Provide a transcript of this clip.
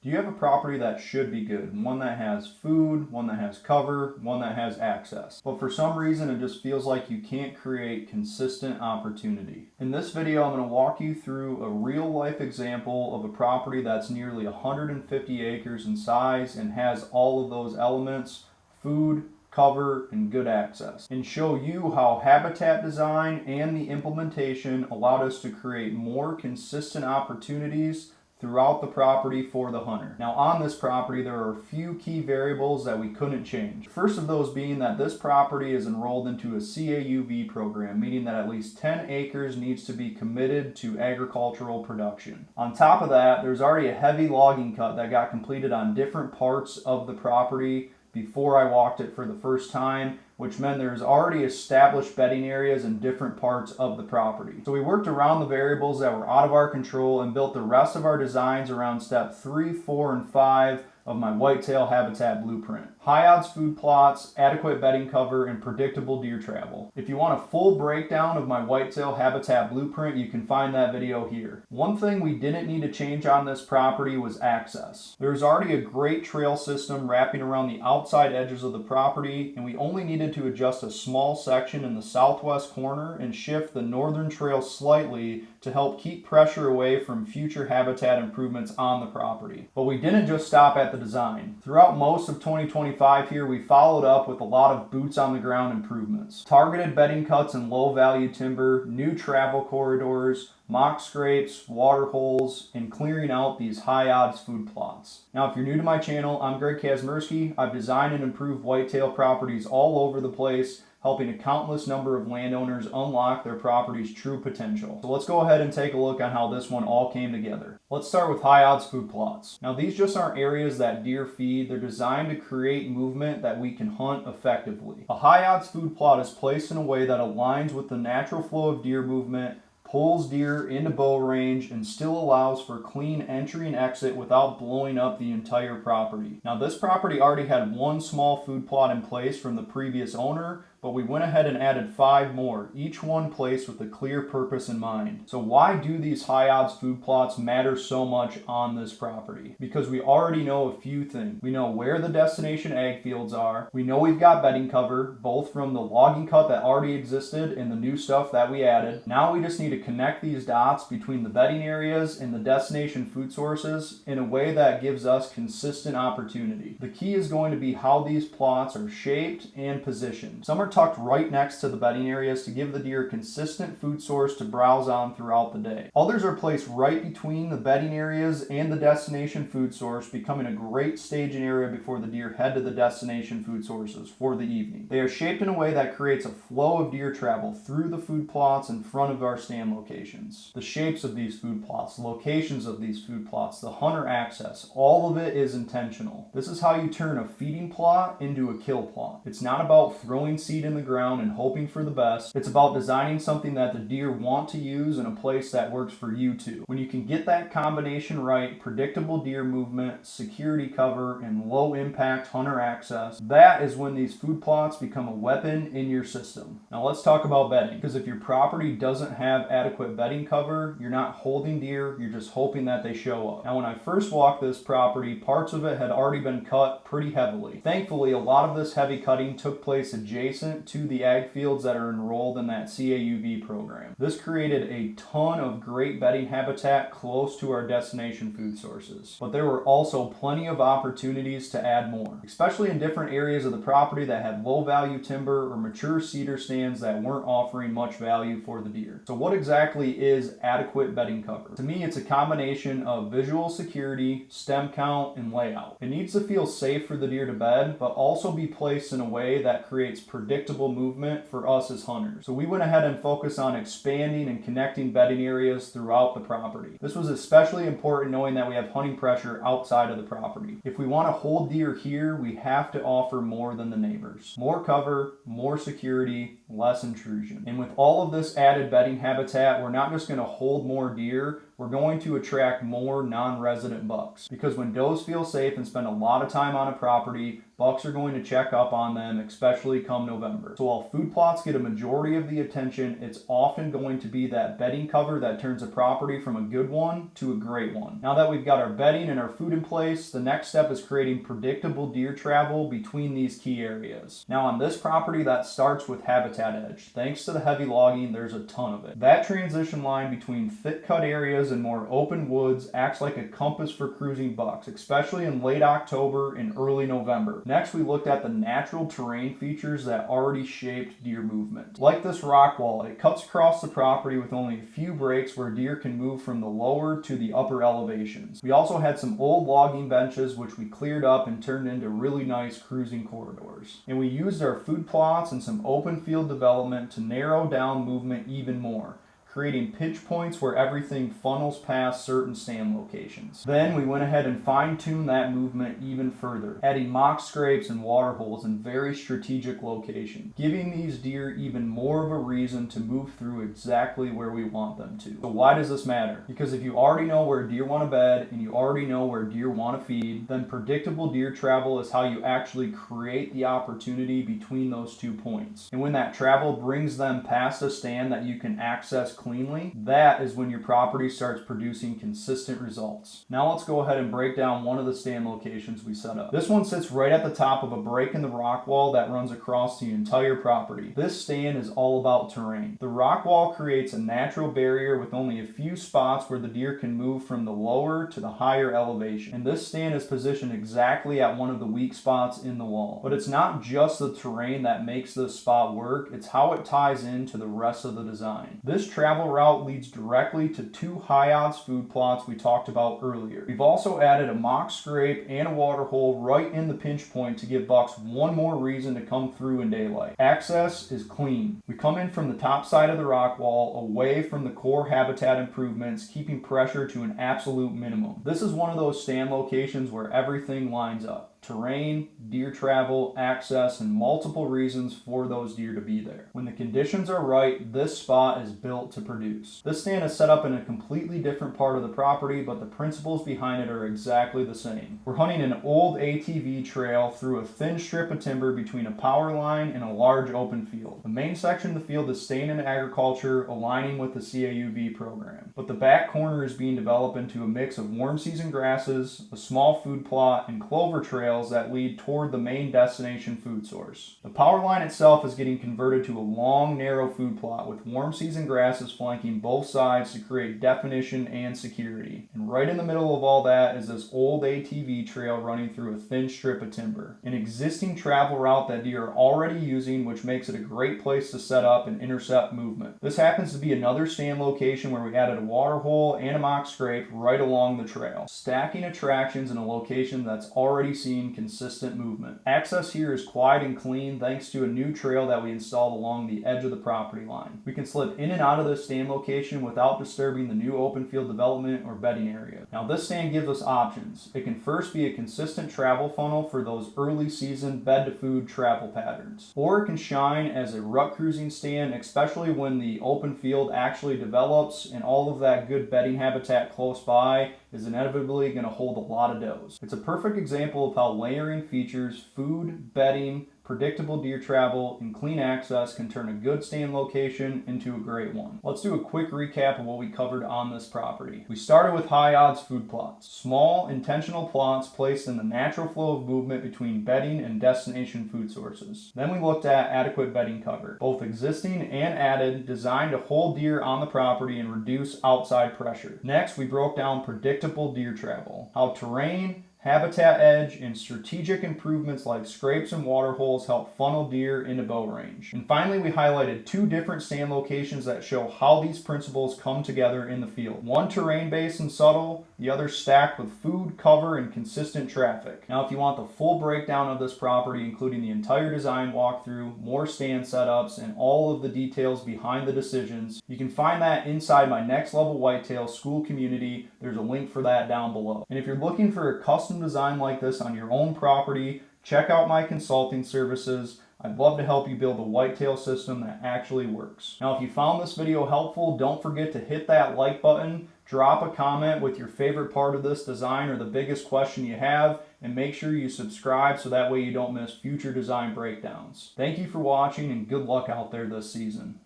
Do you have a property that should be good? One that has food, one that has cover, one that has access. But for some reason it just feels like you can't create consistent opportunity. In this video I'm going to walk you through a real life example of a property that's nearly 150 acres in size and has all of those elements: food, cover, and good access, and show you how habitat design and the implementation allowed us to create more consistent opportunities throughout the property for the hunter. Now on this property there are a few key variables that we couldn't change. First of those being that this property is enrolled into a CAUV program, meaning that at least 10 acres needs to be committed to agricultural production. On top of that, there's already a heavy logging cut that got completed on different parts of the property before I walked it for the first time, which meant there's already established bedding areas in different parts of the property. So we worked around the variables that were out of our control and built the rest of our designs around step 3, 4, and 5 of my whitetail habitat blueprint. High odds food plots, adequate bedding cover, and predictable deer travel. If you want a full breakdown of my whitetail habitat blueprint, you can find that video here. One thing we didn't need to change on this property was access. There's already a great trail system wrapping around the outside edges of the property, and we only needed to adjust a small section in the southwest corner and shift the northern trail slightly to help keep pressure away from future habitat improvements on the property. But we didn't just stop at the design. Throughout most of 2025 here, we followed up with a lot of boots on the ground improvements. Targeted bedding cuts and low value timber, new travel corridors, mock scrapes, water holes, and clearing out these high odds food plots. Now, if you're new to my channel, I'm Greg Kazmierski. I've designed and improved whitetail properties all over the place, helping a countless number of landowners unlock their property's true potential. So let's go ahead and take a look on how this one all came together. Let's start with high odds food plots. Now these just aren't areas that deer feed, they're designed to create movement that we can hunt effectively. A high odds food plot is placed in a way that aligns with the natural flow of deer movement, pulls deer into bow range, and still allows for clean entry and exit without blowing up the entire property. Now this property already had one small food plot in place from the previous owner, but we went ahead and added 5 more, each one placed with a clear purpose in mind. So why do these high odds food plots matter so much on this property? Because we already know a few things. We know where the destination ag fields are. We know we've got bedding cover, both from the logging cut that already existed and the new stuff that we added. Now we just need to connect these dots between the bedding areas and the destination food sources in a way that gives us consistent opportunity. The key is going to be how these plots are shaped and positioned. Some are tucked right next to the bedding areas to give the deer a consistent food source to browse on throughout the day. Others are placed right between the bedding areas and the destination food source, becoming a great staging area before the deer head to the destination food sources for the evening. They are shaped in a way that creates a flow of deer travel through the food plots in front of our stand locations. The shapes of these food plots, the locations of these food plots, the hunter access, all of it is intentional. This is how you turn a feeding plot into a kill plot. It's not about throwing seed in the ground and hoping for the best. It's about designing something that the deer want to use in a place that works for you too. When you can get that combination right, predictable deer movement, security cover, and low impact hunter access, that is when these food plots become a weapon in your system. Now let's talk about bedding, because if your property doesn't have adequate bedding cover, you're not holding deer, you're just hoping that they show up. Now when I first walked this property, parts of it had already been cut pretty heavily. Thankfully, a lot of this heavy cutting took place adjacent to the ag fields that are enrolled in that CAUV program. This created a ton of great bedding habitat close to our destination food sources. But there were also plenty of opportunities to add more, especially in different areas of the property that had low value timber or mature cedar stands that weren't offering much value for the deer. So what exactly is adequate bedding cover? To me, it's a combination of visual security, stem count, and layout. It needs to feel safe for the deer to bed, but also be placed in a way that creates predictable movement for us as hunters. So we went ahead and focused on expanding and connecting bedding areas throughout the property. This was especially important knowing that we have hunting pressure outside of the property. If we want to hold deer here, we have to offer more than the neighbors. More cover, more security, less intrusion. And with all of this added bedding habitat, we're not just going to hold more deer, we're going to attract more non-resident bucks. Because when does feel safe and spend a lot of time on a property, bucks are going to check up on them, especially come November. So while food plots get a majority of the attention, it's often going to be that bedding cover that turns a property from a good one to a great one. Now that we've got our bedding and our food in place, the next step is creating predictable deer travel between these key areas. Now on this property, that starts with habitat edge. Thanks to the heavy logging, there's a ton of it. That transition line between thick cut areas and more open woods acts like a compass for cruising bucks, especially in late October and early November. Next, we looked at the natural terrain features that already shaped deer movement. Like this rock wall, it cuts across the property with only a few breaks where deer can move from the lower to the upper elevations. We also had some old logging benches which we cleared up and turned into really nice cruising corridors. And we used our food plots and some open field development to narrow down movement even more, creating pinch points where everything funnels past certain stand locations. Then we went ahead and fine-tuned that movement even further, adding mock scrapes and water holes in very strategic locations, giving these deer even more of a reason to move through exactly where we want them to. So why does this matter? Because if you already know where deer want to bed and you already know where deer want to feed, then predictable deer travel is how you actually create the opportunity between those 2 points. And when that travel brings them past a stand that you can access cleanly, that is when your property starts producing consistent results. Now let's go ahead and break down one of the stand locations we set up. This one sits right at the top of a break in the rock wall that runs across the entire property. This stand is all about terrain. The rock wall creates a natural barrier with only a few spots where the deer can move from the lower to the higher elevation. And this stand is positioned exactly at one of the weak spots in the wall. But it's not just the terrain that makes this spot work, it's how it ties into the rest of the design. This travel route leads directly to 2 high odds food plots we talked about earlier. We've also added a mock scrape and a water hole right in the pinch point to give bucks one more reason to come through in daylight. Access is clean. We come in from the top side of the rock wall, away from the core habitat improvements, keeping pressure to an absolute minimum. This is one of those stand locations where everything lines up. Terrain, deer travel, access, and multiple reasons for those deer to be there. When the conditions are right, this spot is built to produce. This stand is set up in a completely different part of the property, but the principles behind it are exactly the same. We're hunting an old ATV trail through a thin strip of timber between a power line and a large open field. The main section of the field is staying in agriculture, aligning with the CAUV program. But the back corner is being developed into a mix of warm season grasses, a small food plot, and clover trails that lead toward the main destination food source. The power line itself is getting converted to a long, narrow food plot with warm season grasses flanking both sides to create definition and security. And right in the middle of all that is this old ATV trail running through a thin strip of timber, an existing travel route that deer are already using, which makes it a great place to set up and intercept movement. This happens to be another stand location where we added a water hole and a mock scrape right along the trail, stacking attractions in a location that's already seen consistent movement. Access here is quiet and clean thanks to a new trail that we installed along the edge of the property line. We can slip in and out of this stand location without disturbing the new open field development or bedding area. Now this stand gives us options. It can first be a consistent travel funnel for those early season bed to food travel patterns, or it can shine as a rut cruising stand, especially when the open field actually develops and all of that good bedding habitat close by is inevitably going to hold a lot of does. It's a perfect example of how layering features, food, bedding, predictable deer travel, and clean access can turn a good stand location into a great one. Let's do a quick recap of what we covered on this property. We started with high odds food plots. Small, intentional plots placed in the natural flow of movement between bedding and destination food sources. Then we looked at adequate bedding cover, both existing and added, designed to hold deer on the property and reduce outside pressure. Next, we broke down predictable deer travel, how terrain, habitat edge, and strategic improvements like scrapes and water holes help funnel deer into bow range. And finally, we highlighted 2 different stand locations that show how these principles come together in the field. One terrain-based and subtle, the other stacked with food, cover, and consistent traffic. Now, if you want the full breakdown of this property, including the entire design walkthrough, more stand setups, and all of the details behind the decisions, you can find that inside my Next Level Whitetail SKOOL community. There's a link for that down below. And if you're looking for a custom design like this on your own property, check out my consulting services. I'd love to help you build a whitetail system that actually works. Now, if you found this video helpful, don't forget to hit that like button, drop a comment with your favorite part of this design or the biggest question you have, and make sure you subscribe so that way you don't miss future design breakdowns. Thank you for watching and good luck out there this season.